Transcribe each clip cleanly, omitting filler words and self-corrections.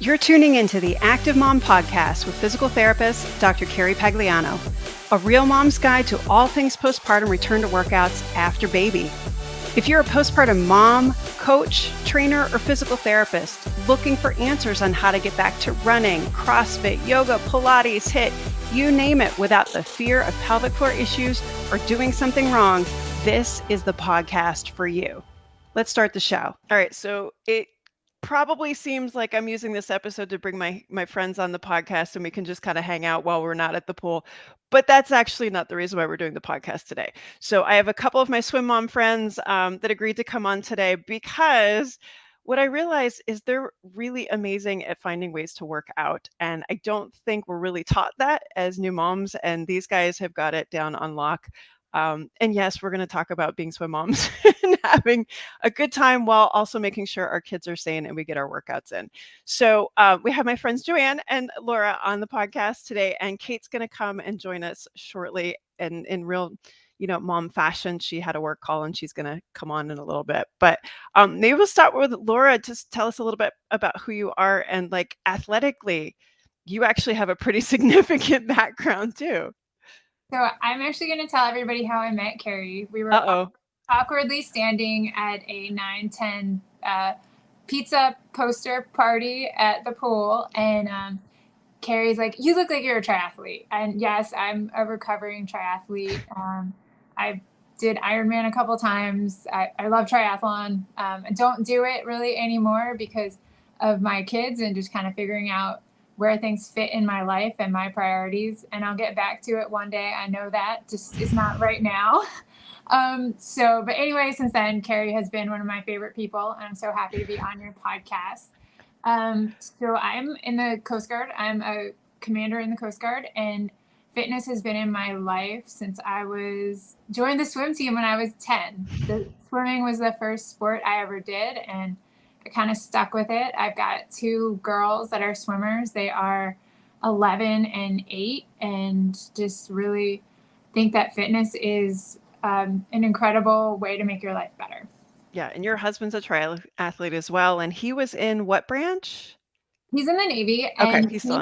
You're tuning into the Active Mom Podcast with physical therapist, Dr. Carrie Pagliano, a real mom's guide to all things postpartum return to workouts after baby. If you're a postpartum mom, coach, trainer, or physical therapist looking for answers on how to get back to running, CrossFit, yoga, Pilates, HIIT, you name it, without the fear of pelvic floor issues or doing something wrong, this is the podcast for you. Let's start the show. All right, so it probably seems like I'm using this episode to bring my friends on the podcast and we can just kind of hang out while we're not at the pool. But that's actually not the reason why we're doing the podcast today. So I have a couple of my swim mom friends that agreed to come on today because what I realized is they're really amazing at finding ways to work out. And I don't think we're really taught that as new moms. And these guys have got it down on lock. And yes, we're going to talk about being swim moms and having a good time while also making sure our kids are sane and we get our workouts in. So we have my friends JoAnne and Laura on the podcast today, and Kate's going to come and join us shortly. And in real, mom fashion, she had a work call and she's going to come on in a little bit. But maybe we'll start with Laura. Just tell us a little bit about who you are and, like, athletically, you actually have a pretty significant background too. So I'm actually going to tell everybody how I met Carrie. We were awkwardly standing at a 9/10 pizza poster party at the pool. And Carrie's like, "You look like you're a triathlete." And yes, I'm a recovering triathlete. I did Ironman a couple times. I love triathlon. I don't do it really anymore because of my kids and just kind of figuring out where things fit in my life and my priorities. And I'll get back to it one day. I know that, just is not right now. But anyway, since then, Carrie has been one of my favorite people. And I'm so happy to be on your podcast. So I'm in the Coast Guard. I'm a commander in the Coast Guard, and fitness has been in my life since I joined the swim team when I was 10. The swimming was the first sport I ever did, and I kind of stuck with it. I've got two girls that are swimmers. They are 11 and 8, and just really think that fitness is an incredible way to make your life better. Yeah, and your husband's a triathlete as well, and he was in what branch? He's in the Navy, and and he's still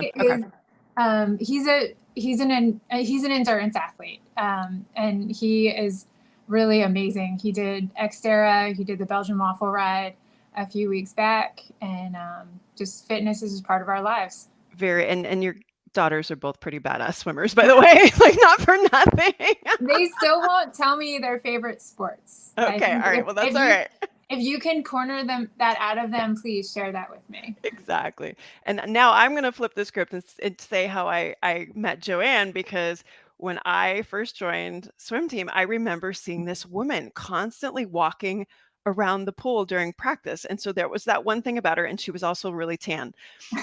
he's an endurance athlete, and he is really amazing. He did Xterra, he did the Belgian waffle ride a few weeks back, and just fitness is just part of our lives. And your daughters are both pretty badass swimmers, by the way, like, not for nothing. They still won't tell me their favorite sports. Okay, all right. Well, that's all right. If you can corner that out of them, please share that with me. Exactly. And now I'm going to flip the script and say how I met JoAnne, because when I first joined swim team, I remember seeing this woman constantly walking around the pool during practice. And so there was that one thing about her, and she was also really tan.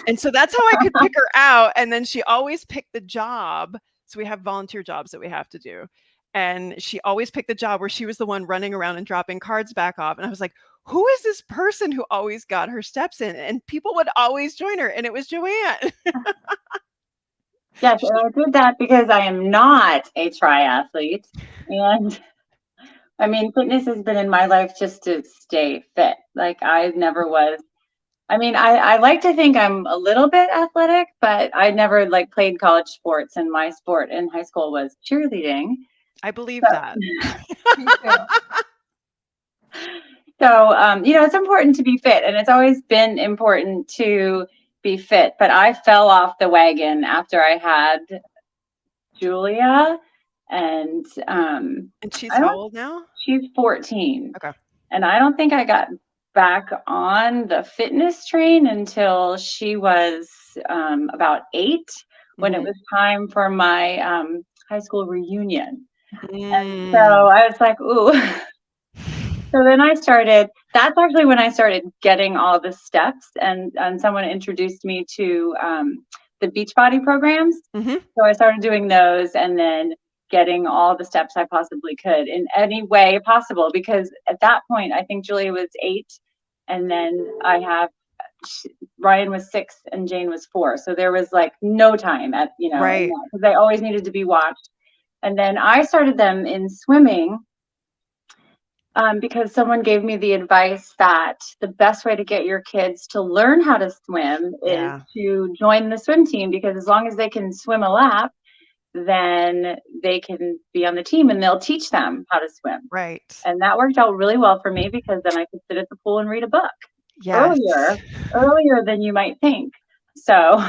And so that's how I could pick her out. And then she always picked the job. So we have volunteer jobs that we have to do. And she always picked the job where she was the one running around and dropping cards back off. And I was like, who is this person who always got her steps in? And people would always join her. And it was JoAnne. Yes, and I did that because I am not a triathlete. And I mean, fitness has been in my life just to stay fit. Like, I never was. I mean, I like to think I'm a little bit athletic, but I never played college sports, and my sport in high school was cheerleading. I believe that. So, it's important to be fit, and it's always been important to be fit. But I fell off the wagon after I had Julia, and she's how old now? She's 14. Okay. And I don't think I got back on the fitness train until she was about 8, when it was time for my high school reunion. And so I was like, ooh. So then that's actually when I started getting all the steps, and someone introduced me to the Beachbody programs. Mm-hmm. So I started doing those, and then getting all the steps I possibly could in any way possible, because at that point, I think Julia was 8, and then Ryan was 6 and Jane was 4. So there was no time right, because they always needed to be watched. And then I started them in swimming, because someone gave me the advice that the best way to get your kids to learn how to swim is to join the swim team, because as long as they can swim a lap, then they can be on the team and they'll teach them how to swim. Right. And that worked out really well for me, because then I could sit at the pool and read a book earlier than you might think. So,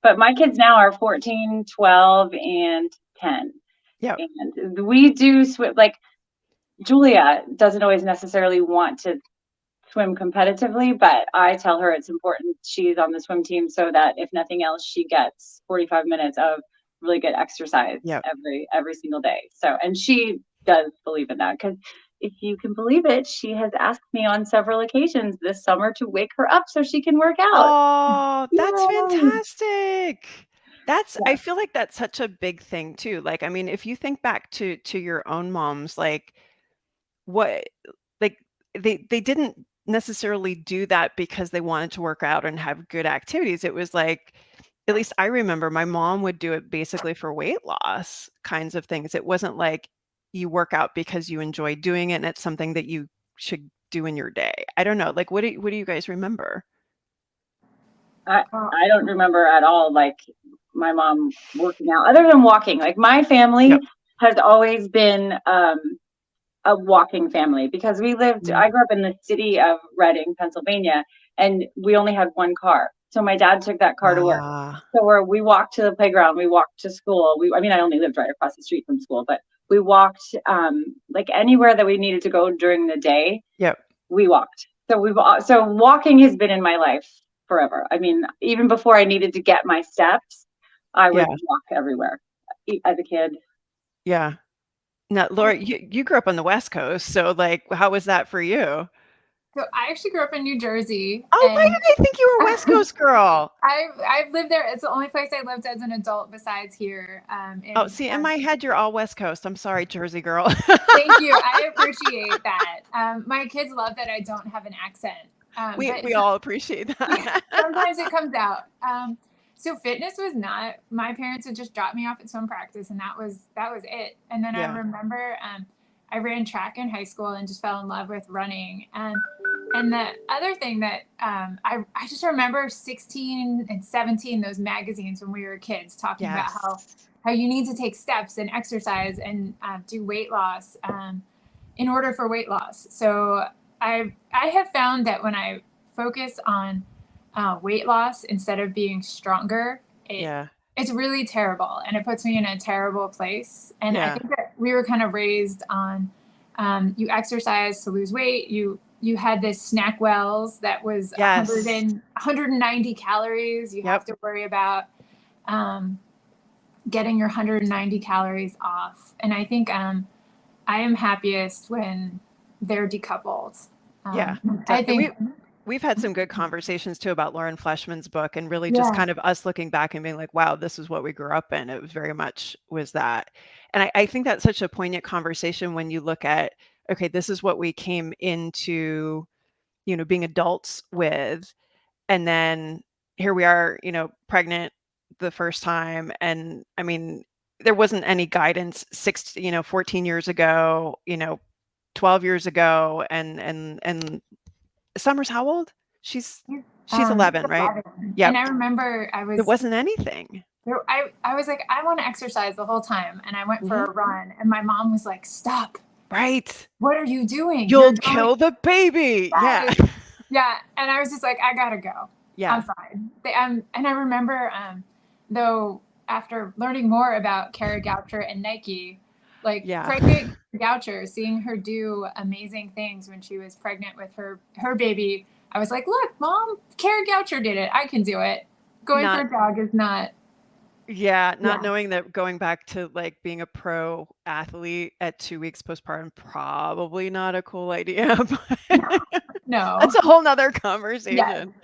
but my kids now are 14, 12, and 10. Yeah. And we do swim. Like, Julia doesn't always necessarily want to swim competitively, but I tell her it's important she's on the swim team so that if nothing else, she gets 45 minutes of really good exercise every single day. So, and she does believe in that, because if you can believe it, she has asked me on several occasions this summer to wake her up so she can work out. Oh, that's fantastic. I feel like that's such a big thing too. Like, I mean, if you think back to your own moms, like they didn't necessarily do that because they wanted to work out and have good activities. It was like, at least I remember my mom would do it basically for weight loss kinds of things. It wasn't like you work out because you enjoy doing it and it's something that you should do in your day. I don't know. Like, what do you guys remember? I don't remember at all, like, my mom working out other than walking. Like, my family has always been a walking family, because I grew up in the city of Reading, Pennsylvania, and we only had one car. So my dad took that car to work. So we walked to the playground, we walked to school. I only lived right across the street from school, but we walked like anywhere that we needed to go during the day. We walked. So walking has been in my life forever. I mean, even before I needed to get my steps, I would walk everywhere as a kid. Yeah. Now, Laura, you grew up on the West Coast, so like, how was that for you? So I actually grew up in New Jersey. Oh, why did I think you were a West Coast girl? I've lived there. It's the only place I lived as an adult besides here. In my head, you're all West Coast. I'm sorry, Jersey girl. Thank you. I appreciate that. My kids love that I don't have an accent. We all appreciate that. Sometimes it comes out. So fitness was not. My parents would just drop me off at swim practice, and that was it. And then I remember I ran track in high school and just fell in love with running. And the other thing that I just remember 16 and 17, those magazines when we were kids, talking about how you need to take steps and exercise and do weight loss in order for weight loss. So I have found that when I focus on weight loss instead of being stronger, it's really terrible, and it puts me in a terrible place. And I think that we were kind of raised on you exercise to lose weight. You had this snack wells that was 190 calories. You have to worry about getting your 190 calories off. And I think I am happiest when they're decoupled. I think we've had some good conversations too about Lauren Fleshman's book, and really just kind of us looking back and being like, wow, this is what we grew up in. It was very much was that. And I think that's such a poignant conversation when you look at, okay, this is what we came into, being adults with. And then here we are, pregnant the first time. And I mean, there wasn't any guidance 14 years ago, 12 years ago. And Summer's how old? She's 11, right? Yeah. And I remember there wasn't anything. I was like, I want to exercise the whole time. And I went for a run, and my mom was like, stop. Right. What are you doing? You'll kill the baby. Yeah. Yeah. And I was just like, I gotta go. Yeah. I'm fine. And I remember, though, after learning more about Kara Goucher and Nike, pregnant Goucher, seeing her do amazing things when she was pregnant with her baby, I was like, look, Mom, Kara Goucher did it. I can do it. Going for a jog is not. Not knowing that going back to like being a pro athlete at 2 weeks postpartum, probably not a cool idea. No. That's a whole nother conversation.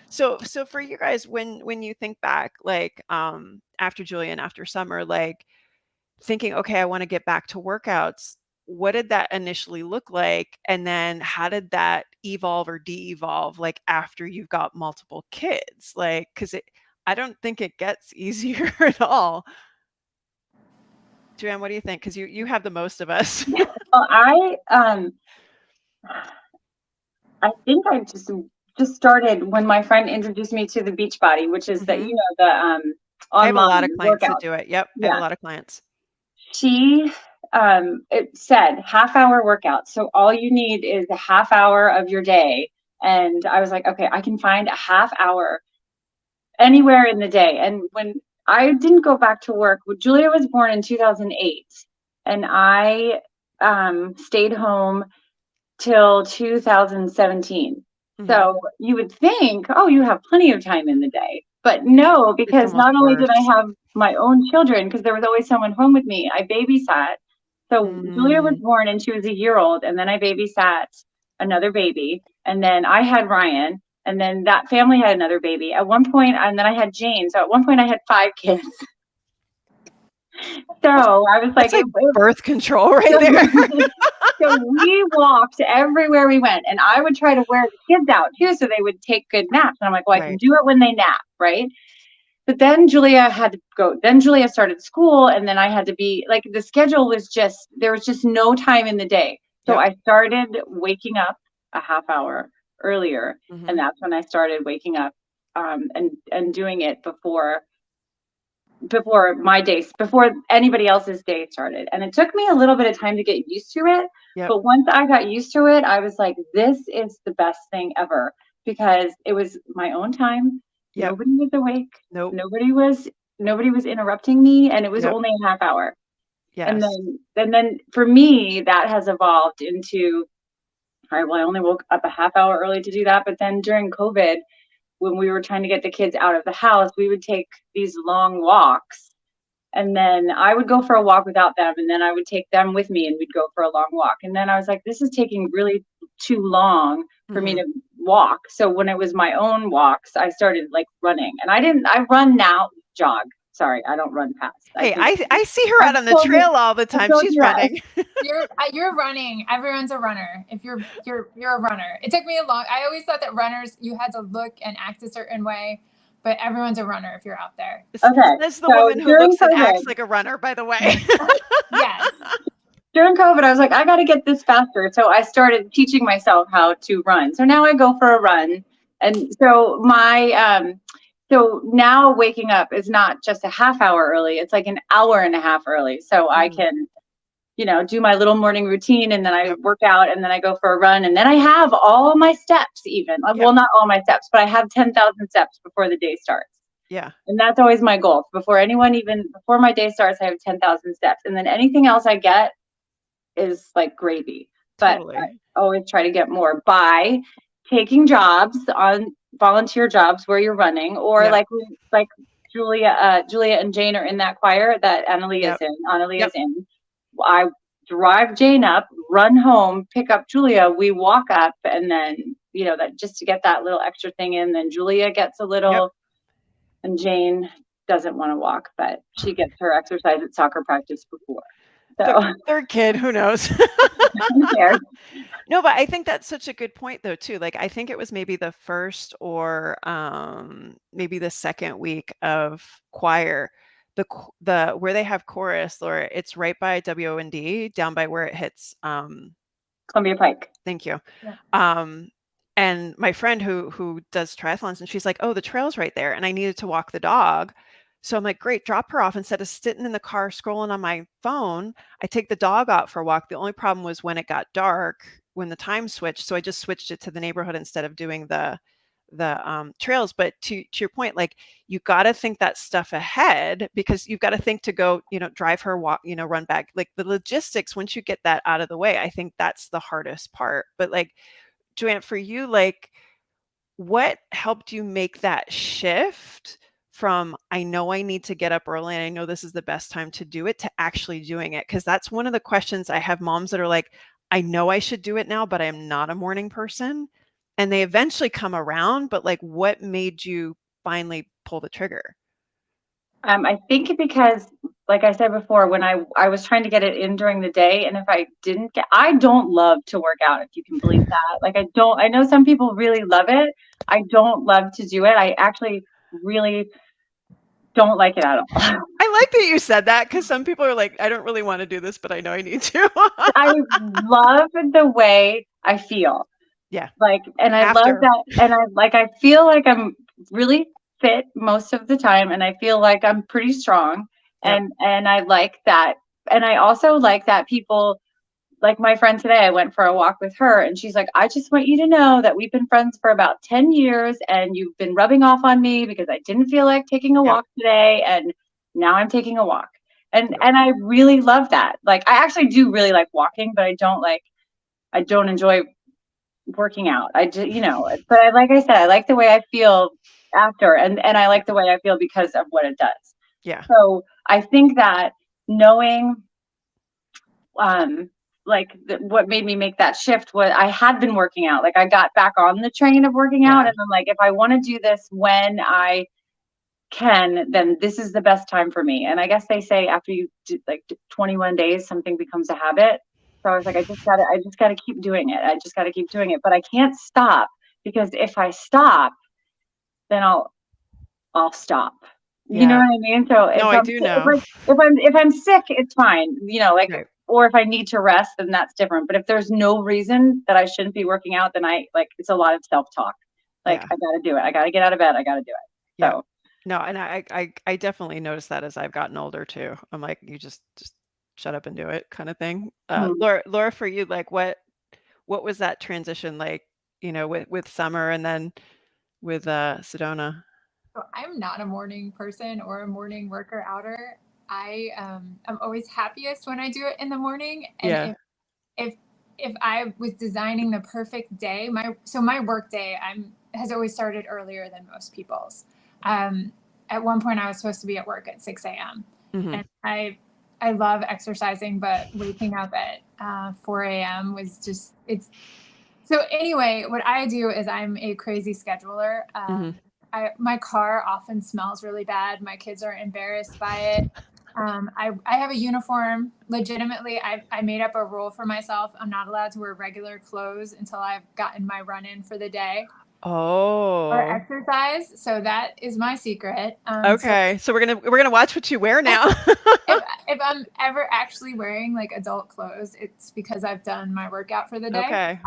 So for you guys, when you think back, like after Julia and after Summer, like thinking, okay, I want to get back to workouts, what did that initially look like? And then how did that evolve or de-evolve, like after you've got multiple kids? Like, because I don't think it gets easier at all. JoAnne, what do you think? Because you have the most of us. Well, I think I just started when my friend introduced me to the Beachbody, which is the I have a lot online of clients that workout. do it. Yep. I have a lot of clients. She it said half-hour workout. So all you need is a half hour of your day. And I was like, okay, I can find a half hour anywhere in the day. And when I didn't go back to work, Julia was born in 2008, and I stayed home till 2017. So you would think, oh, you have plenty of time in the day. But no, because not only did I have my own children, because there was always someone home with me, I babysat. So Julia was born and she was a year old, and then I babysat another baby, and then I had Ryan, and then that family had another baby at one point, and then I had Jane. So at one point I had 5 kids. So I was like birth control right there. So we walked everywhere we went, and I would try to wear the kids out too, so they would take good naps. And I'm like, well, I can do it when they nap, right? But then Julia had to go. Then Julia started school, and then I had to be like, the schedule was just, there was just no time in the day. So I started waking up a half hour earlier, and that's when I started waking up and doing it before my day, before anybody else's day started. And it took me a little bit of time to get used to it. But once I got used to it, I was like, this is the best thing ever, because it was my own time. Nobody was awake. Nobody was interrupting me, and it was only a half hour. And then for me, that has evolved into, all right, well, I only woke up a half hour early to do that. But then during COVID, when we were trying to get the kids out of the house, we would take these long walks, and then I would go for a walk without them, and then I would take them with me, and we'd go for a long walk. And then I was like, this is taking really too long for me to walk. So when it was my own walks, I started like running, and I run now, jog. Sorry, I don't run fast. Hey, I see her out on the trail all the time. She's running. You're running. Everyone's a runner. If you're a runner. It took me I always thought that runners, you had to look and act a certain way, but everyone's a runner if you're out there. Okay. That's the woman who looks and acts like a runner, by the way. Yes. During COVID, I was like, I got to get this faster. So I started teaching myself how to run. So now I go for a run. And so so now waking up is not just a half hour early, it's like an hour and a half early. So I can, do my little morning routine, and then I work out, and then I go for a run, and then I have all my steps even. Well, not all my steps, but I have 10,000 steps before the day starts. Yeah. And that's always my goal. Before my day starts, I have 10,000 steps. And then anything else I get is like gravy. But I always try to get more by taking jobs, on volunteer jobs where you're running, or like Julia and Jane are in that choir that Annalie is in. I drive Jane up, run home, pick up Julia, we walk up, and then that, just to get that little extra thing in. Then Julia gets a little, and Jane doesn't want to walk, but she gets her exercise at soccer practice before. So third kid, who knows? No, but I think that's such a good point though too. Like I think it was maybe the first or maybe the second week of choir, the where they have chorus, or it's right by WOND, down by where it hits Columbia Pike. Thank you. Yeah. And my friend who does triathlons, and she's like, oh, the trail's right there, and I needed to walk the dog. So I'm like, great, drop her off. Instead of sitting in the car scrolling on my phone, I take the dog out for a walk. The only problem was when it got dark, when the time switched. So I just switched it to the neighborhood instead of doing the trails. But to your point, like you got to think that stuff ahead, because you've got to think to go, drive her, walk, run back. Like the logistics, once you get that out of the way, I think that's the hardest part. But like, JoAnne, for you, like what helped you make that shift from, I know I need to get up early and I know this is the best time to do it, to actually doing it? Because that's one of the questions I have moms that are like, I know I should do it now, but I am not a morning person. And they eventually come around, but like what made you finally pull the trigger? I think because, like I said before, when I was trying to get it in during the day, and if I didn't I don't love to work out, if you can believe that. Like I know some people really love it. I don't love to do it. I actually really don't like it at all. I like that you said that, because some people are like, I don't really want to do this, but I know I need to. I love the way I feel. Yeah. Like, and I love that. And I feel like I'm really fit most of the time. And I feel like I'm pretty strong. Yep. And I like that. And I also like that people, like my friend today, I went for a walk with her and she's like, I just want you to know that we've been friends for about 10 years and you've been rubbing off on me because I didn't feel like taking a walk today. And now I'm taking a walk. And I really love that. Like, I actually do really like walking, but I don't enjoy working out. I just, but like I said, I like the way I feel after, and I like the way I feel because of what it does. Yeah. So I think that knowing, what made me make that shift was I had been working out. Like, I got back on the train of working out, and I'm like, if I want to do this when I can, then this is the best time for me. And I guess they say after you do like 21 days, something becomes a habit. So I was like, I just gotta keep doing it. I just gotta keep doing it, but I can't stop, because if I stop, then I'll stop. You know what I mean? So I do know. If I'm sick, it's fine. Or if I need to rest, then that's different. But if there's no reason that I shouldn't be working out, then it's a lot of self-talk. Like, I gotta do it. I gotta get out of bed. I gotta do it. Yeah. So. No, and I definitely noticed that as I've gotten older too. I'm like, you just shut up and do it, kind of thing. Laura, for you, like, what was that transition like, with Summer and then with Sedona? So I'm not a morning person or a morning worker outer. I'm always happiest when I do it in the morning. And if I was designing the perfect day, my work day has always started earlier than most people's. At one point I was supposed to be at work at 6 a.m. Mm-hmm. And I love exercising, but waking up at 4 a.m. was just, so anyway, what I do is I'm a crazy scheduler. My car often smells really bad. My kids are embarrassed by it. I have a uniform. Legitimately, I made up a rule for myself. I'm not allowed to wear regular clothes until I've gotten my run in for the day. Or exercise. So that is my secret. Okay, so we're gonna watch what you wear now. If I'm ever actually wearing like adult clothes, it's because I've done my workout for the day. Okay.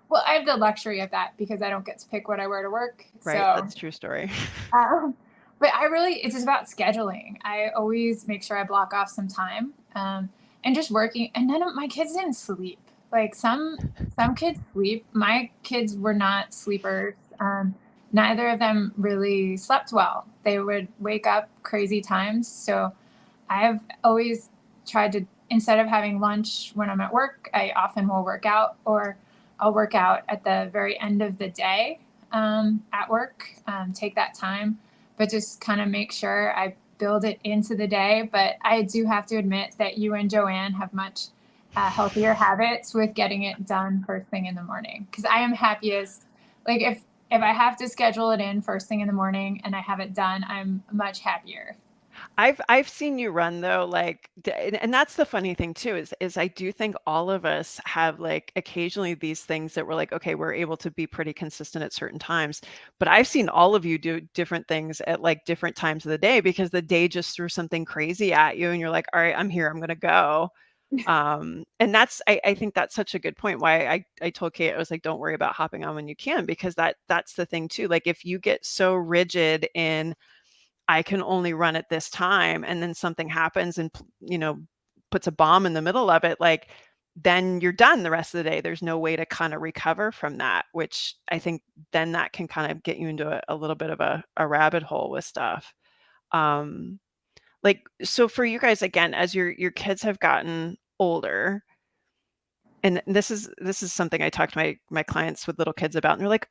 Well, I have the luxury of that because I don't get to pick what I wear to work. Right, so, that's a true story. But it's just about scheduling. I always make sure I block off some time and just working. And none of my kids didn't sleep. Like some kids sleep. My kids were not sleepers. Neither of them really slept well. They would wake up crazy times. So I've always tried to, instead of having lunch when I'm at work, I often will work out, or I'll work out at the very end of the day at work, take that time, but just kind of make sure I build it into the day. But I do have to admit that you and JoAnne have much healthier habits with getting it done first thing in the morning. Because I am happiest, like if I have to schedule it in first thing in the morning and I have it done, I'm much happier. I've seen you run though, like, and that's the funny thing too, is I do think all of us have like occasionally these things that we're like, okay, we're able to be pretty consistent at certain times, but I've seen all of you do different things at like different times of the day because the day just threw something crazy at you and you're like, all right, I'm here, I'm gonna go. And that's, I think that's such a good point. Why I told Kate, I was like, don't worry about hopping on when you can, because that's the thing too. Like, if you get so rigid in, I can only run at this time, and then something happens and, puts a bomb in the middle of it, like, then you're done the rest of the day. There's no way to kind of recover from that, which I think then that can kind of get you into a little bit of a rabbit hole with stuff. Like, so for you guys, again, as your kids have gotten older, and this is something I talk to my clients with little kids about, and they're like,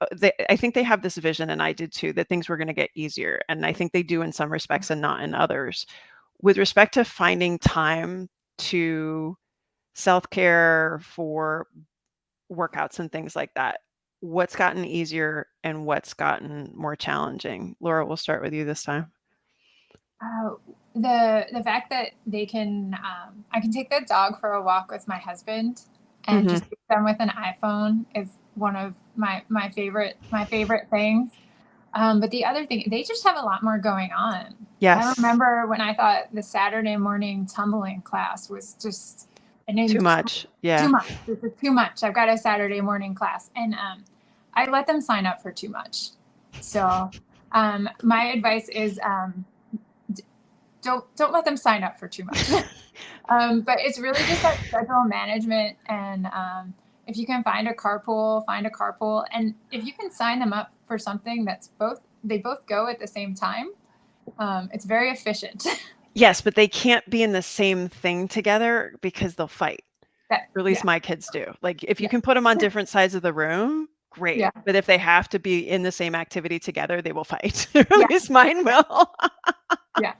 I think they have this vision, and I did too, that things were going to get easier. And I think they do in some respects and not in others. With respect to finding time to self-care for workouts and things like that, what's gotten easier and what's gotten more challenging? Laura, we'll start with you this time. The fact that they can, I can take the dog for a walk with my husband and just keep them with an iPhone is one of my favorite things. But the other thing, they just have a lot more going on. Yes. I remember when I thought the Saturday morning tumbling class was just too much. Yeah. Too much. This is too much. I've got a Saturday morning class. And I let them sign up for too much. So my advice is don't let them sign up for too much. But it's really just that schedule management. And if you can find a carpool, find a carpool. And if you can sign them up for something that's they both go at the same time, it's very efficient. Yes, but they can't be in the same thing together because they'll fight. Or at least my kids do. Like if you can put them on different sides of the room, great. Yeah. But if they have to be in the same activity together, they will fight. Or at least mine will. Yeah.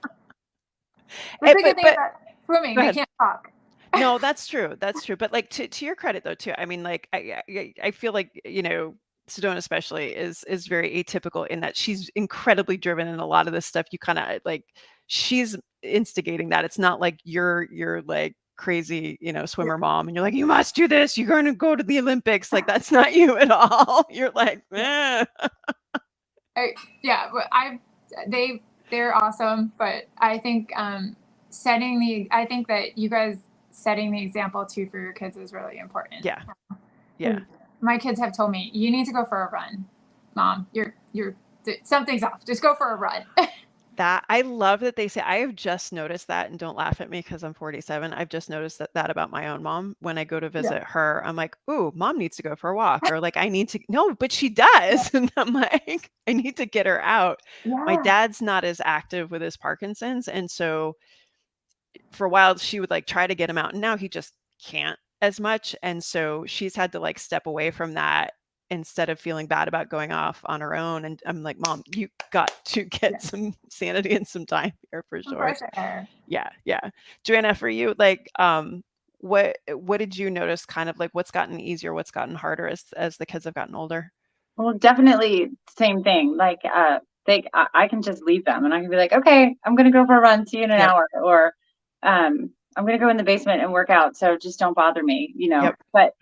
But the good thing about swimming, they can't talk. No, that's true. That's true. But like to your credit though, too. I mean, like I feel like, you know, Sedona especially is very atypical in that she's incredibly driven in a lot of this stuff. You kind of like she's instigating that. It's not like you're like crazy, you know, swimmer mom and you're like, you must do this. You're going to go to the Olympics. Like that's not you at all. You're like, eh. Yeah, but they're awesome. But I think I think that you guys setting the example too for your kids is really important. Yeah. Yeah. My kids have told me, you need to go for a run, Mom. You're something's off. Just go for a run. That I love that they say, I have just noticed that, and don't laugh at me because I'm 47. I've just noticed that about my own mom. When I go to visit her, I'm like, ooh, mom needs to go for a walk. Or like, I need to, no, but she does. And I'm like, I need to get her out. My dad's not as active with his Parkinson's. And so for a while she would like try to get him out. And now he just can't as much. And so she's had to like step away from that instead of feeling bad about going off on her own. And I'm like, Mom, you got to get some sanity and some time here for sure. Yeah. Yeah. JoAnne, for you, like, what did you notice kind of like what's gotten easier, what's gotten harder as the kids have gotten older? Well, definitely same thing. Like, I can just leave them and I can be like, okay, I'm going to go for a run. See you in an hour. Or, I'm going to go in the basement and work out. So just don't bother me, you know, but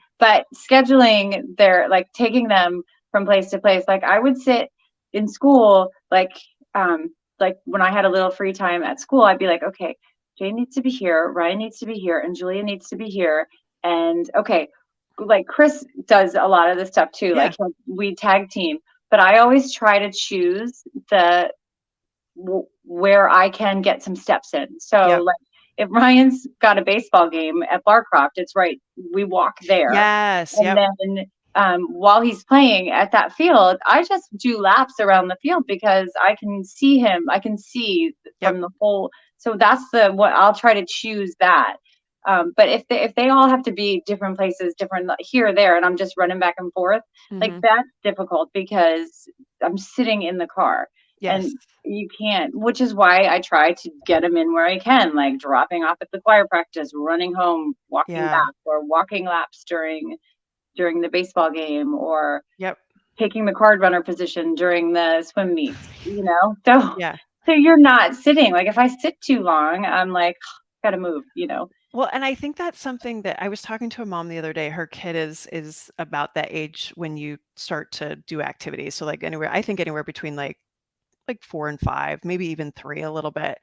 scheduling like taking them from place to place. Like I would sit in school, like when I had a little free time at school, I'd be like, okay, Jane needs to be here. Ryan needs to be here. And Julia needs to be here. And okay, like Chris does a lot of this stuff too. Like we tag team, but I always try to choose where I can get some steps in. So like if Ryan's got a baseball game at Barcroft, it's right. We walk there. Yes. And then while he's playing at that field, I just do laps around the field because I can see him. I can see from the whole. So that's what I'll try to choose that. But if they all have to be different places, different here or there, and I'm just running back and forth, like that's difficult because I'm sitting in the car. And you can't, which is why I try to get them in where I can, like dropping off at the choir practice, running home, walking back, or walking laps during the baseball game, or taking the card runner position during the swim meets, you know? So you're not sitting. Like if I sit too long, I'm like, gotta move, you know? Well, and I think that's something that I was talking to a mom the other day. Her kid is about that age when you start to do activities. So like I think anywhere between like 4 and 5, maybe even 3 a little bit.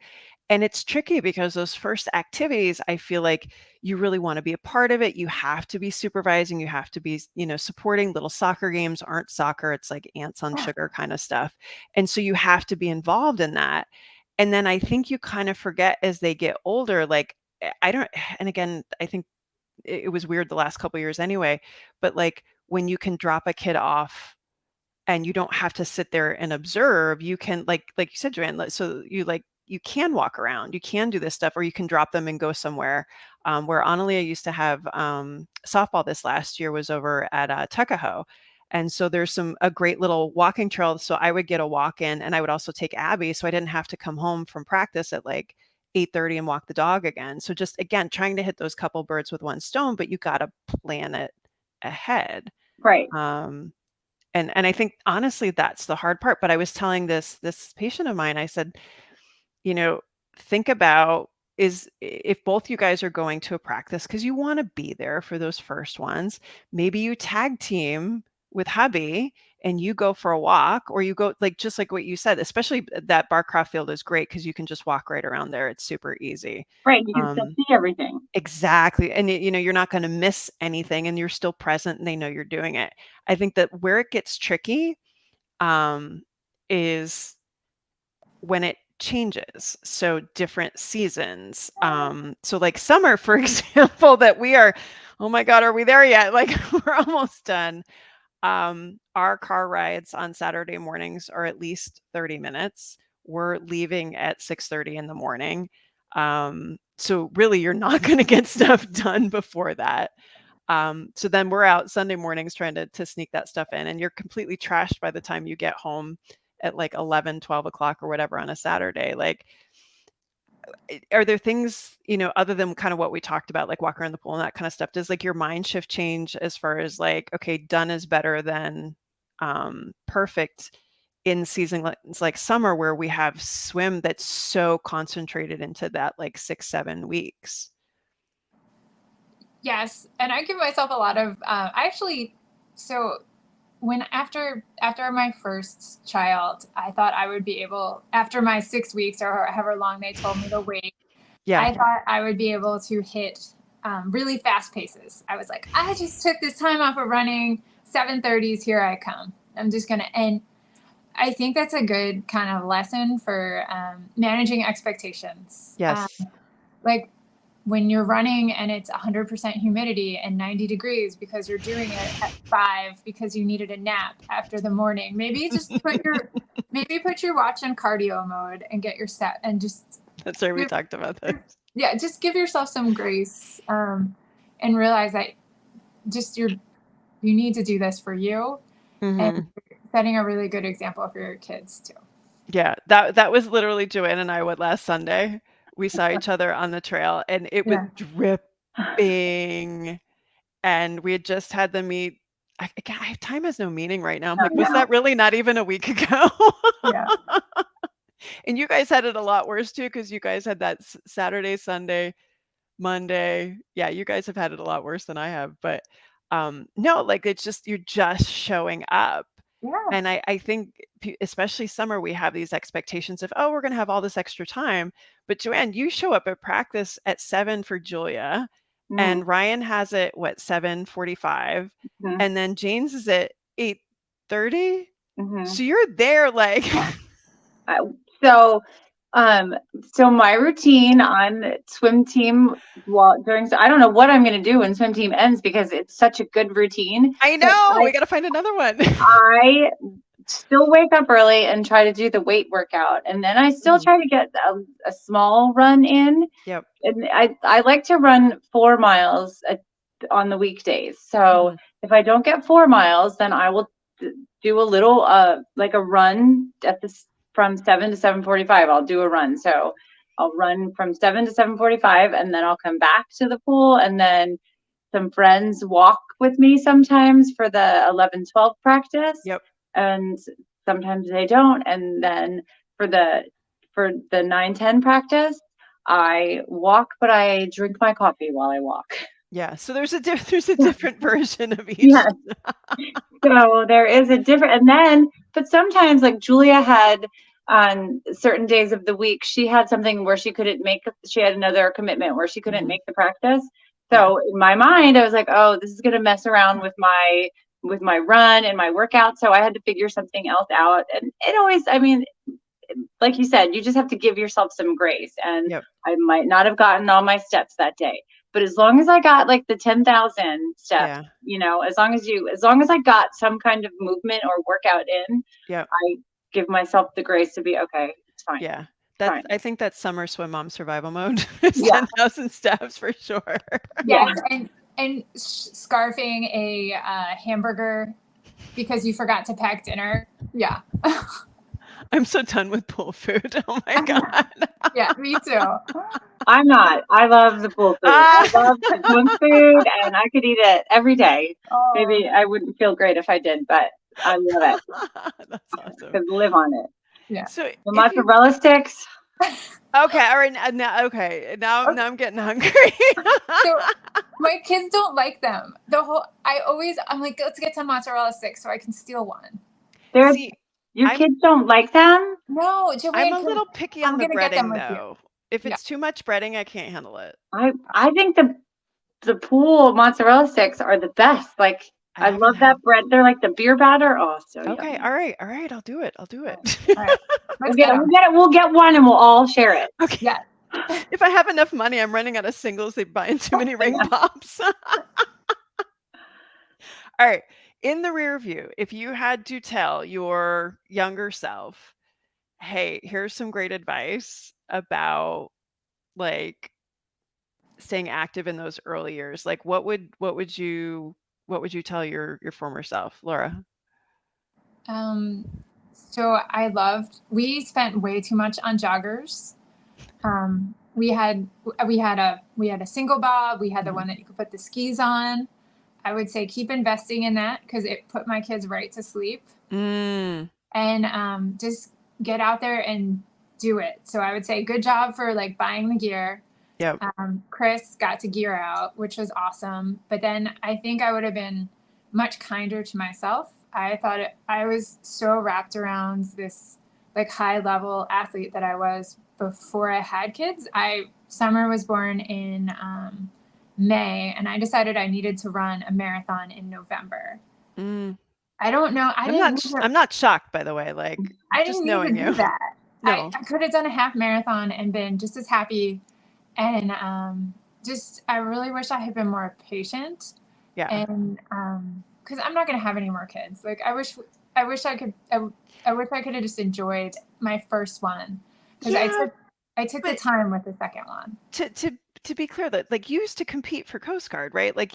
And it's tricky because those first activities, I feel like you really want to be a part of it. You have to be supervising, you have to be, you know, supporting. Little soccer games aren't soccer, it's like ants on sugar kind of stuff. And so you have to be involved in that. And then I think you kind of forget as they get older, like and again, I think it was weird the last couple of years anyway, but like when you can drop a kid off and you don't have to sit there and observe, you can like you said, JoAnne, so you can walk around, you can do this stuff, or you can drop them and go somewhere. Where Analia used to have softball this last year was over at Tuckahoe. And so there's a great little walking trail. So I would get a walk in and I would also take Abby. So I didn't have to come home from practice at like 8:30 and walk the dog again. So just, again, trying to hit those couple birds with one stone, but you got to plan it ahead. Right. And I think honestly, that's the hard part. But I was telling this patient of mine, I said, you know, think about if both you guys are going to a practice because you want to be there for those first ones, maybe you tag team with hubby and you go for a walk, or you go like, just like what you said, especially that Barcroft field is great because you can just walk right around there. It's super easy. Right. You can still see everything. Exactly. And you're not going to miss anything, and you're still present, and they know you're doing it. I think that where it gets tricky is when it changes. So different seasons. So like summer, for example, that we are, oh my God, are we there yet? Like we're almost done. Our car rides on Saturday mornings are at least 30 minutes. We're leaving at 6:30 in the morning. So really you're not going to get stuff done before that. So then we're out Sunday mornings trying to sneak that stuff in, and you're completely trashed by the time you get home at like 11, 12 o'clock or whatever on a Saturday. Like, are there things, other than kind of what we talked about, like walk around the pool and that kind of stuff, does like your mind shift change as far as like, okay, done is better than perfect in season like summer, where we have swim that's so concentrated into that like 6-7 weeks? Yes, and I give myself a lot of after my first child, I thought I would be able, after my 6 weeks or however long they told me to wait, I thought I would be able to hit really fast paces. I was like, I just took this time off of running, 7:30s, here I come. I'm just gonna, and I think that's a good kind of lesson for managing expectations. Yes. Like when you're running and it's 100% humidity and 90 degrees because you're doing it at 5 because you needed a nap after the morning. Maybe just put your watch in cardio mode and get your set, and just. That's where we talked about this. Yeah, just give yourself some grace and realize that just you need to do this for you, and setting a really good example for your kids too. Yeah, that was literally JoAnne and I went last Sunday. We saw each other on the trail, and it was dripping, and we had just had them meet. Time has no meaning right now. I'm like, was that really not even a week ago? Yeah. And you guys had it a lot worse too, because you guys had that Saturday, Sunday, Monday. Yeah, you guys have had it a lot worse than I have. But no, like it's just, you're just showing up. Yeah. And I think, especially summer, we have these expectations of, oh, we're going to have all this extra time. But JoAnne, you show up at practice at 7 for Julia, and Ryan has it, 7:45, and then James is at 8:30. So you're there like. So my routine on swim team, I don't know what I'm going to do when swim team ends, because it's such a good routine. I know, we got to find another one. I still wake up early and try to do the weight workout, and then I still try to get a small run in. Yep. And I like to run 4 miles on the weekdays. So if I don't get 4 miles, then I will do a little like a run from 7 to 7:45. I'll do a run. So I'll run from 7 to 7:45, and then I'll come back to the pool, and then some friends walk with me sometimes for the 11-12 practice. Yep. And sometimes they don't. And then for the 9-10 practice, I walk, but I drink my coffee while I walk. Yeah. So there's a different version of each. Yes. So there is a different, but sometimes, like Julia had on certain days of the week, she had something where she had another commitment where she couldn't make the practice. So in my mind, I was like, oh, this is going to mess around with my run and my workout. So I had to figure something else out. And it always, I mean, like you said, you just have to give yourself some grace. And I might not have gotten all my steps that day, but as long as I got like the 10,000 steps, as long as I got some kind of movement or workout in, I give myself the grace to be okay. It's fine. Yeah. I think that's summer swim mom survival mode. 10,000 steps for sure. Yes, and scarfing a hamburger because you forgot to pack dinner. Yeah. I'm so done with pool food. Oh my God. Yeah, me too. I'm not. I love the pool food. I love the pool food, and I could eat it every day. Maybe I wouldn't feel great if I did, but I love it. That's awesome. Could live on it. Yeah. So the mozzarella sticks. Okay. All right. Now I'm getting hungry. So my kids don't like them. I'm like, let's get some mozzarella sticks so I can steal one. Your kids don't like them? No, JoAnne, I'm a little picky on the breading though. If it's too much breading, I can't handle it. I think the pool mozzarella sticks are the best. Like I love that bread. They're like the beer batter. Oh, so okay. yummy. All right. I'll do it. All right. We'll get one and we'll all share it. Okay. Yeah. If I have enough money, I'm running out of singles. They buying too many ring pops. All right. In the rear view, if you had to tell your younger self, hey, here's some great advice about like staying active in those early years, like what would you tell your former self, Laura? So we spent way too much on joggers. We had a single bob. We had the one that you could put the skis on. I would say keep investing in that because it put my kids right to sleep. And just get out there and do it. So I would say good job for like buying the gear. Yep. Chris got to gear out, which was awesome. But then I think I would have been much kinder to myself. I was so wrapped around this like high level athlete that I was before I had kids. Summer was born in May, and I decided I needed to run a marathon in November. I don't know. I'm not shocked, by the way. Like I didn't need to do that. No. I could have done a half marathon and been just as happy. And I really wish I had been more patient. Yeah. And because I'm not going to have any more kids. Like I wish I could have just enjoyed my first one because I took the time with the second one. To be clear, that like you used to compete for Coast Guard, right? Like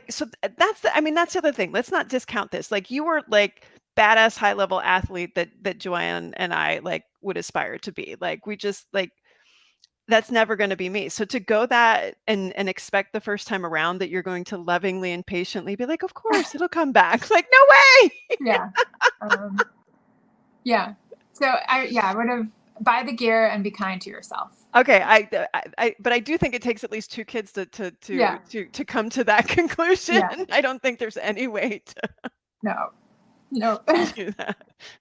so that's the other thing. Let's not discount this. Like you were like badass high level athlete that JoAnne and I like would aspire to be. Like we just like that's never going to be me. So to go that and expect the first time around that you're going to lovingly and patiently be like, of course it'll come back. Like, no way. Yeah. Yeah. So I would have buy the gear and be kind to yourself. Okay. But I do think it takes at least 2 kids to come to that conclusion. Yeah. I don't think there's any way to. No. To do that.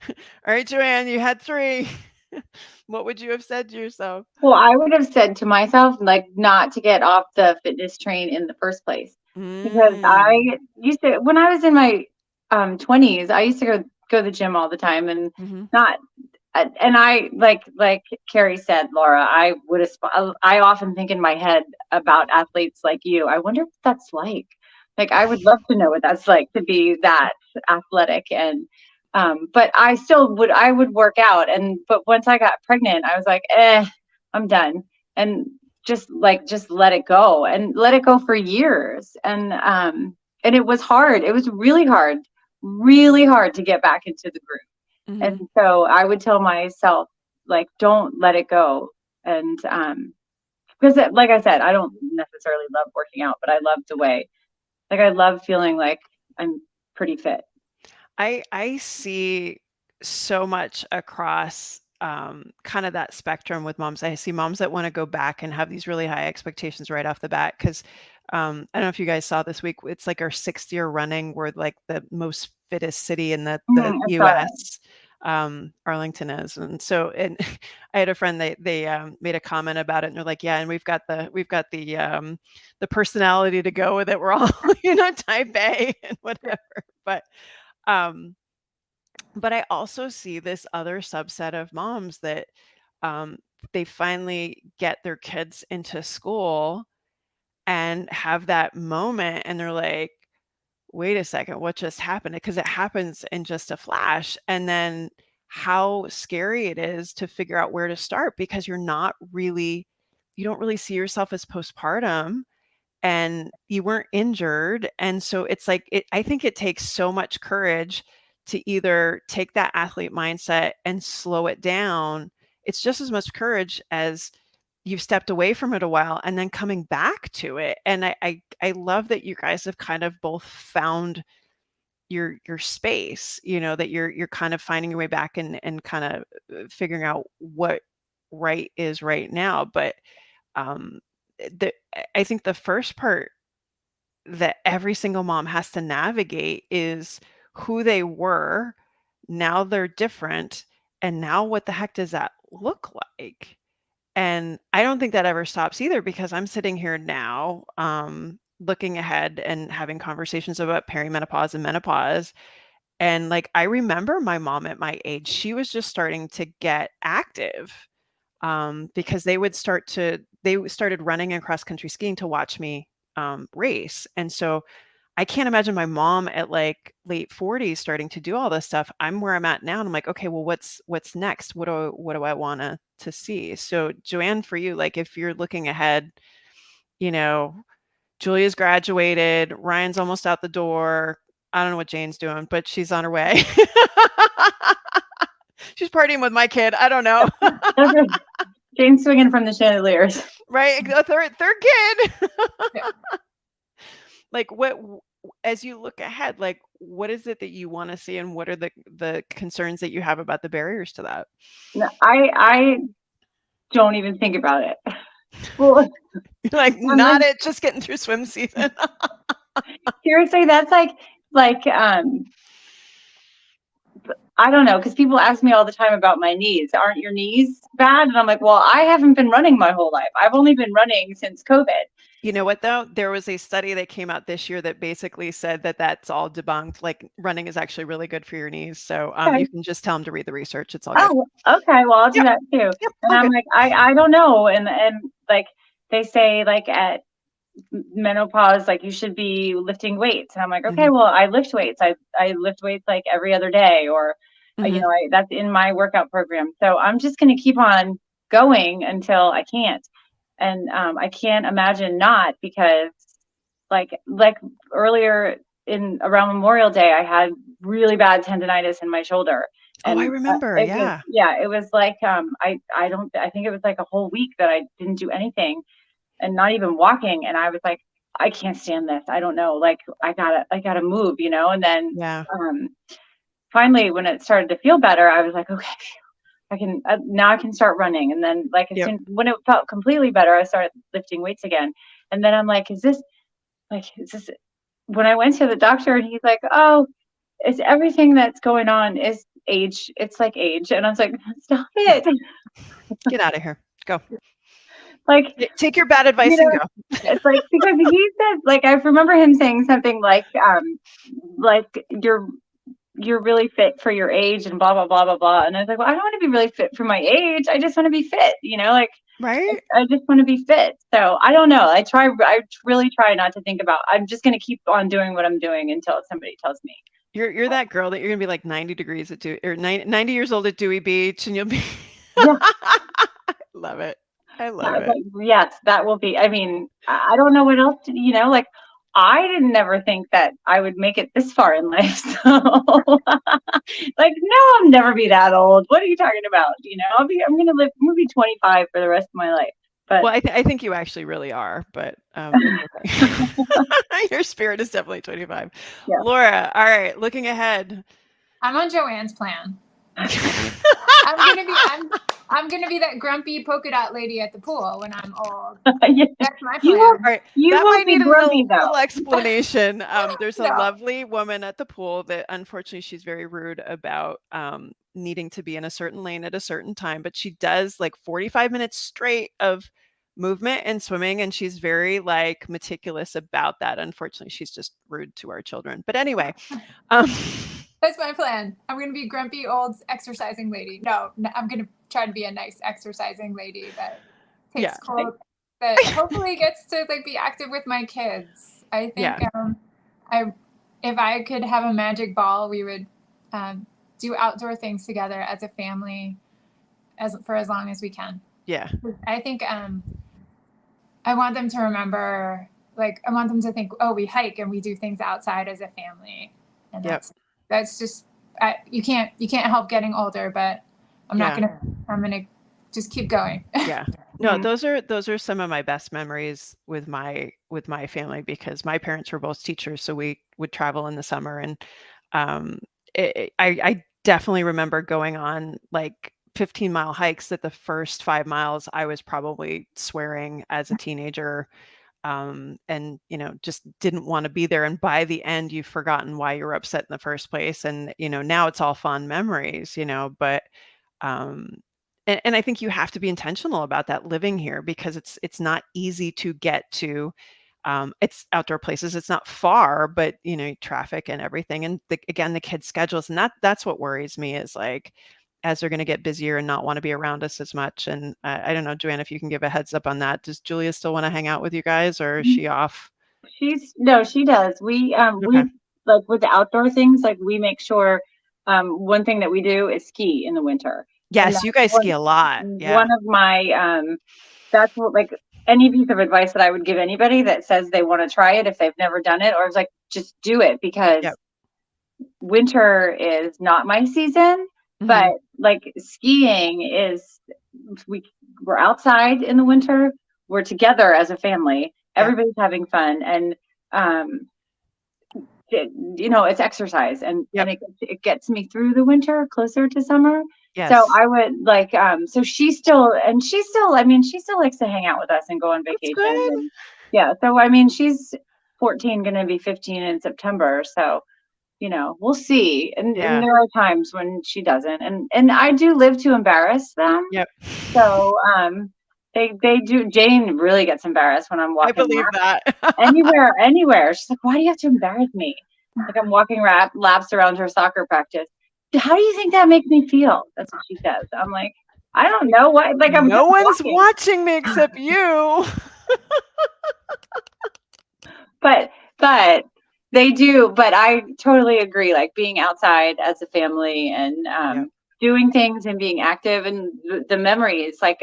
All right, JoAnne, you had 3. What would you have said to yourself? Well, I would have said to myself, like, not to get off the fitness train in the first place. Because I used to, when I was in my 20s, I used to go to the gym all the time and and I, like Carrie said, Laura, I often think in my head about athletes like you. I wonder what that's like. Like, I would love to know what that's like to be that athletic. And but I would work out. But once I got pregnant, I was like, I'm done. And just let it go and let it go for years. And it was hard. It was really hard to get back into the groove. Mm-hmm. And so I would tell myself, like, don't let it go. And because like I said, I don't necessarily love working out, but I love the way, like, I love feeling like I'm pretty fit. I see so much across kind of that spectrum with moms. I see moms that want to go back and have these really high expectations right off the bat. Because I don't know if you guys saw this week, it's like our 6th year running. We're like the most fittest city in the US. Arlington is. And so, and I had a friend, they made a comment about it and they're like, yeah, and we've got the personality to go with it. We're all, type A and whatever. But I also see this other subset of moms that they finally get their kids into school and have that moment and they're like, wait a second, what just happened? Because it happens in just a flash. And then how scary it is to figure out where to start because you don't really see yourself as postpartum and you weren't injured. And so it's like, I think it takes so much courage to either take that athlete mindset and slow it down. It's just as much courage as you've stepped away from it a while and then coming back to it. And I love that you guys have kind of both found your space, that you're kind of finding your way back and kind of figuring out what right is right now. But I think the first part that every single mom has to navigate is who they were. Now they're different. And now what the heck does that look like? And I don't think that ever stops either, because I'm sitting here now, looking ahead and having conversations about perimenopause and menopause. And like, I remember my mom at my age, she was just starting to get active, because they started running and cross country skiing to watch me race. And so I can't imagine my mom at like late 40s starting to do all this stuff. I'm where I'm at now, and I'm like, okay, well, what's next? What do I want to see? So JoAnne, for you, like, if you're looking ahead, you know, Julia's graduated, Ryan's almost out the door. I don't know what Jane's doing, but she's on her way. She's partying with my kid. I don't know. Jane's swinging from the chandeliers. Right, the third kid. Yeah. Like, what, as you look ahead, like, what is it that you want to see, and what are the concerns that you have about the barriers to that? No, I don't even think about it. Well, like, not it, just getting through swim season. Seriously, that's like I don't know, because people ask me all the time about my knees. Aren't your knees bad? And I'm like, well, I haven't been running my whole life. I've only been running since COVID. You know what, though? There was a study that came out this year that basically said that that's all debunked. Like, running is actually really good for your knees. So Okay. You can just tell them to read the research. It's all good. Oh, okay. Well, I'll do that too. Yep, and I'm good. Like, I don't know. And like, they say, like, at menopause, like, you should be lifting weights. And I'm like, okay, well, I lift weights. I lift weights like every other day, or, you know, that's in my workout program. So I'm just going to keep on going until I can't. And I can't imagine not, because like earlier around Memorial Day, I had really bad tendonitis in my shoulder. And I remember. It was like, I think it was like a whole week that I didn't do anything and not even walking. And I was like, I can't stand this. I don't know. Like, I gotta move, you know? And then, finally, when it started to feel better, I was like, okay, I can now I can start running. And then, like, when it felt completely better, I started lifting weights again. And then I'm like, is this when I went to the doctor, and he's like, oh, it's everything that's going on is age. It's like age. And I was like, stop it. Get out of here. Go. Like, take your bad advice and go. It's like, because he said, like, I remember him saying something like you're really fit for your age and blah, blah, blah, blah, blah. And I was like, well, I don't want to be really fit for my age. I just want to be fit, you know, like, right. I just want to be fit. So I don't know. I really try not to think about, I'm just going to keep on doing what I'm doing until somebody tells me. You're that girl that you're going to be like 90 degrees at or 90 years old at Dewey Beach, and you'll be, love it. I love it. Like, yes, that will be, I mean, I don't know what else you know, like, I didn't never think that I would make it this far in life. So like, no, I'll never be that old. What are you talking about? You know, I'm going to be 25 for the rest of my life. But well, I think you actually really are, but your spirit is definitely 25. Yeah. Laura, all right, looking ahead. I'm on JoAnne's plan. I'm gonna be that grumpy polka dot lady at the pool when I'm old. That's my plan. That might need a little explanation. There's a lovely woman at the pool that, unfortunately, she's very rude about needing to be in a certain lane at a certain time, but she does like 45 minutes straight of movement and swimming, and she's very like meticulous about that. Unfortunately, she's just rude to our children. But anyway, that's my plan. I'm going to be a grumpy old exercising lady. No, I'm going to try to be a nice exercising lady that takes cold, that hopefully gets to like be active with my kids. I think if I could have a magic ball, we would do outdoor things together as a family for as long as we can. Yeah. I think I want them to remember, like, I want them to think, oh, we hike and we do things outside as a family. And that's just, you can't help getting older, but I'm going to just keep going. Yeah. No, those are some of my best memories with my family, because my parents were both teachers. So we would travel in the summer, and I definitely remember going on like 15-mile hikes that the first 5 miles I was probably swearing as a teenager. and, just didn't want to be there. And by the end, you've forgotten why you were upset in the first place. And, now it's all fond memories, but, um, and I think you have to be intentional about that living here, because it's not easy to get to. It's outdoor places. It's not far, but traffic and everything. And again, the kids' schedules, and that's what worries me, is like, as they're going to get busier and not want to be around us as much. And I don't know, JoAnne, if you can give a heads up on that. Does Julia still want to hang out with you guys, or is she off? No, she does. We like with the outdoor things, like we make sure, one thing that we do is ski in the winter. Yes, you guys ski a lot. Yeah. One of my, that's what, like, any piece of advice that I would give anybody that says they want to try it if they've never done it, or it's like, just do it, because winter is not my season. But like skiing is, we're outside in the winter, we're together as a family, everybody's having fun, and it's exercise, and it gets me through the winter, closer to summer. Yes. So I would like, so she still likes to hang out with us and go on vacation. And, so I mean, she's 14, gonna be 15 in September, so we'll see. And there are times when she doesn't, and I do live to embarrass them. Yep. So they do. Jane really gets embarrassed when I'm walking. I believe that. anywhere. She's like, why do you have to embarrass me? Like, I'm walking laps around her soccer practice. How do you think that makes me feel? That's what she says. I'm like, I don't know. What? Like, I'm no one's watching me except you. But they do. But I totally agree. Like, being outside as a family and doing things and being active, and the memories, like,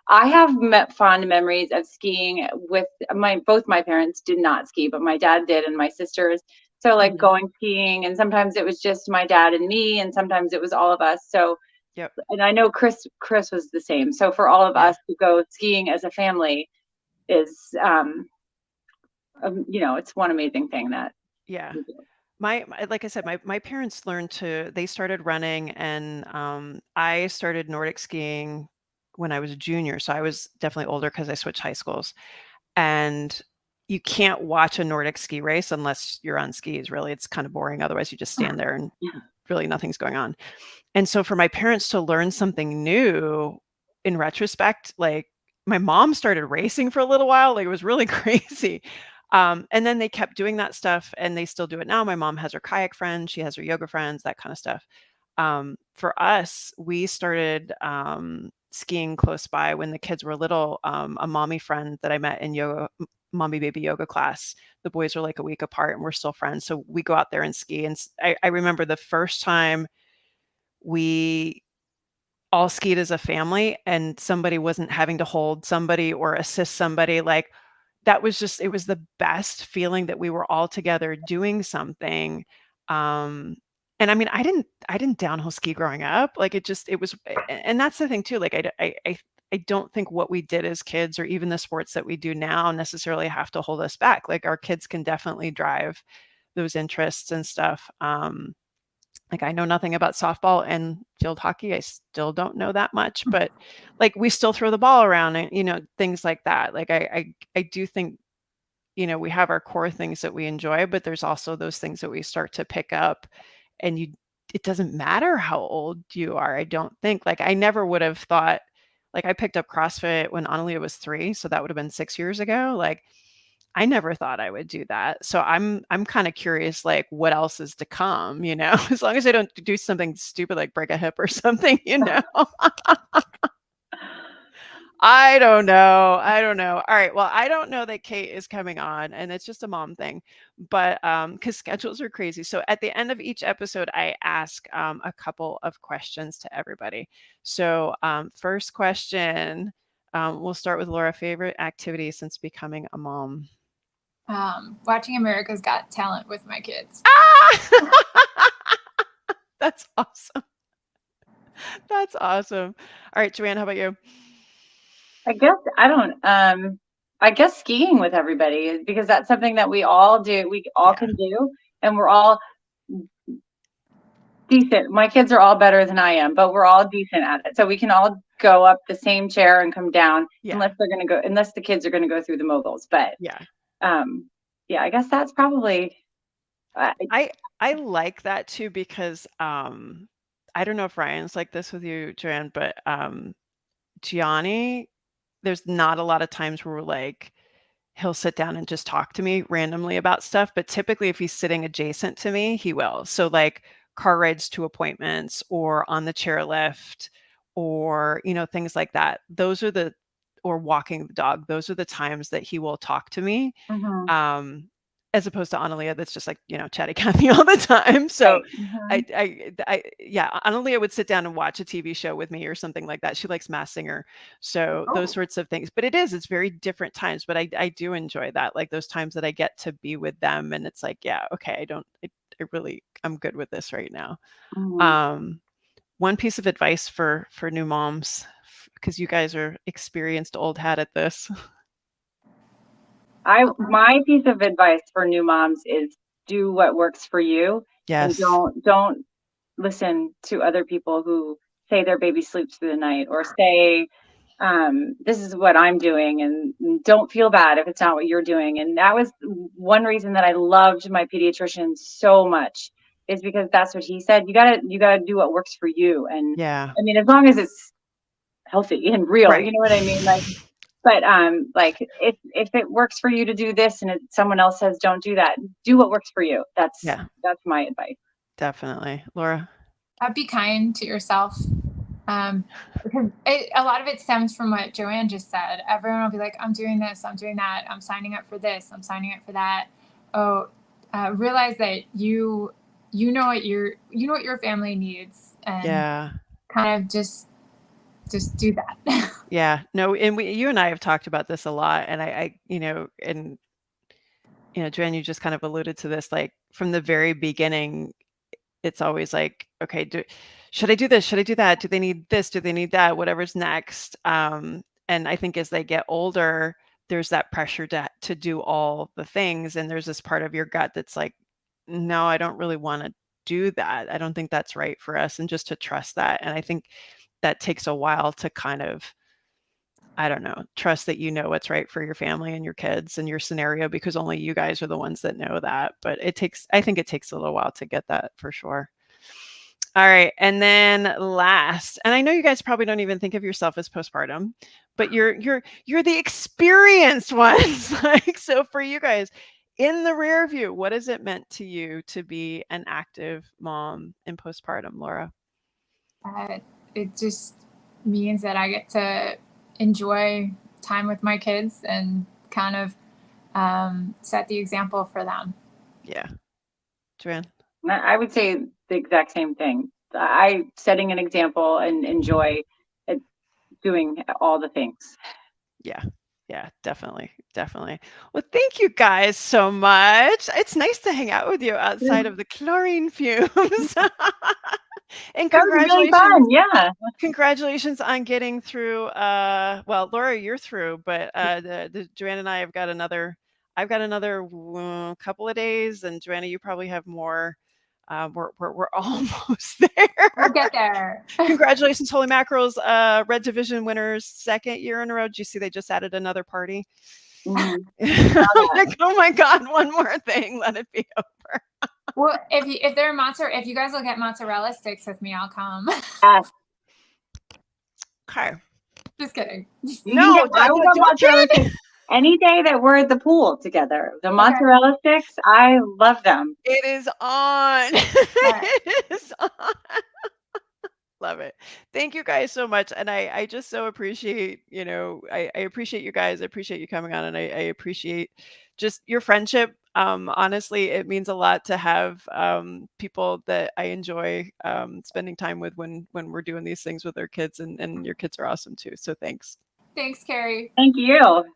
I have fond memories of skiing with both my parents did not ski, but my dad did, and my sisters. So like going skiing, and sometimes it was just my dad and me, and sometimes it was all of us. So, and I know Chris was the same. So for all of us to go skiing as a family is, it's one amazing thing that. Yeah. Like I said, my parents they started running, and I started Nordic skiing when I was a junior. So I was definitely older because I switched high schools. And you can't watch a Nordic ski race unless you're on skis, really. It's kind of boring. Otherwise, you just stand there and really nothing's going on. And so for my parents to learn something new, in retrospect, like, my mom started racing for a little while. Like, it was really crazy. And then they kept doing that stuff, and they still do it now. My mom has her kayak friends, she has her yoga friends, that kind of stuff. For us, we started skiing close by when the kids were little. A mommy friend that I met in mommy baby yoga class, the boys are like a week apart, and we're still friends. So we go out there and ski. And I remember the first time we all skied as a family, and somebody wasn't having to hold somebody or assist somebody. Like, it was the best feeling that we were all together doing something. And I mean, I didn't downhill ski growing up. Like, it was, and that's the thing too. Like, I don't think what we did as kids, or even the sports that we do now, necessarily have to hold us back. Like, our kids can definitely drive those interests and stuff. Like, I know nothing about softball and field hockey. I still don't know that much, but like, we still throw the ball around, and, things like that. Like, I do think, we have our core things that we enjoy, but there's also those things that we start to pick up, and it doesn't matter how old you are. I don't think, like, I never would have thought, like, I picked up CrossFit when Analia was 3. So that would have been 6 years ago. Like, I never thought I would do that. So I'm kind of curious, like, what else is to come, as long as I don't do something stupid, like break a hip or something, I don't know. All right. Well, I don't know that Kate is coming on, and it's just a mom thing, but because schedules are crazy. So at the end of each episode, I ask a couple of questions to everybody. So first question, we'll start with Laura. Favorite activity since becoming a mom? Watching America's Got Talent with my kids. That's awesome. That's awesome. All right, JoAnne, how about you? I guess skiing with everybody, because that's something that we all do. We all can do, and we're all decent. My kids are all better than I am, but we're all decent at it. So we can all go up the same chair and come down unless the kids are going to go through the moguls. But I guess that's probably. I like that too, because I don't know if Ryan's like this with you, JoAnne, but Gianni, there's not a lot of times where we're like, he'll sit down and just talk to me randomly about stuff. But typically if he's sitting adjacent to me, he will. So like car rides to appointments or on the chairlift or, things like that. Or walking the dog. Those are the times that he will talk to me. As opposed to Analia, that's just like, chatty Cathy all the time. So right. Analia would sit down and watch a TV show with me or something like that. She likes Masked Singer. So those sorts of things, but it's very different times, but I do enjoy that. Like those times that I get to be with them and it's like, I'm good with this right now. One piece of advice for new moms, because you guys are experienced old hat at this. My piece of advice for new moms is do what works for you. Yes. And don't listen to other people who say their baby sleeps through the night or say, this is what I'm doing, and don't feel bad if it's not what you're doing. And that was one reason that I loved my pediatrician so much, is because that's what he said. You gotta do what works for you. And I mean, as long as it's healthy and real, right. You know what I mean? Like, but like if it works for you to do this and someone else says don't do that, do what works for you. That's my advice. Definitely. Laura? Be kind to yourself. Because a lot of it stems from what JoAnne just said. Everyone will be like, I'm doing this, I'm doing that, I'm signing up for this, I'm signing up for that. Realize that you know what your family needs, and kind of just do that. Yeah, no, and you and I have talked about this a lot, and I JoAnne, you just kind of alluded to this, like from the very beginning, it's always like, okay, should I do this? Should I do that? Do they need this? Do they need that? Whatever's next. And I think as they get older, there's that pressure to do all the things. And there's this part of your gut that's like, no, I don't really want to do that. I don't think that's right for us. And just to trust that. And I think that takes a while to kind of, I don't know, trust that you know what's right for your family and your kids and your scenario, because only you guys are the ones that know that. But I think it takes a little while to get that for sure. All right. And then last, and I know you guys probably don't even think of yourself as postpartum, but you're the experienced ones. Like, so for you guys in the rear view, what has it meant to you to be an active mom in postpartum, Laura? It just means that I get to enjoy time with my kids and kind of set the example for them. Yeah. JoAnne? I would say the exact same thing. I setting an example and enjoy doing all the things. Yeah, definitely. Well, thank you guys so much. It's nice to hang out with you outside of the chlorine fumes. And congratulations. That was really fun. Yeah. Congratulations on getting through. Well, Laura, you're through, but the JoAnne and I have got another. I've got another couple of days, and JoAnne, you probably have more. We're almost there. We'll get there. Congratulations, Holy Mackerels, Red Division winners, second year in a row. Did you see they just added another party? Mm-hmm. Like, oh my God, one more thing, let it be over. Well, if you guys will get mozzarella sticks with me, I'll come. Yes. Okay. Just kidding. No, don't kid. Any day that we're at the pool together, the mozzarella sticks, I love them. It is on. It is on. Love it. Thank you guys so much. And I just so appreciate, I appreciate you guys. I appreciate you coming on, and I appreciate just your friendship. Honestly, it means a lot to have people that I enjoy spending time with when we're doing these things with our kids, and your kids are awesome too. So thanks. Thanks, Carrie. Thank you.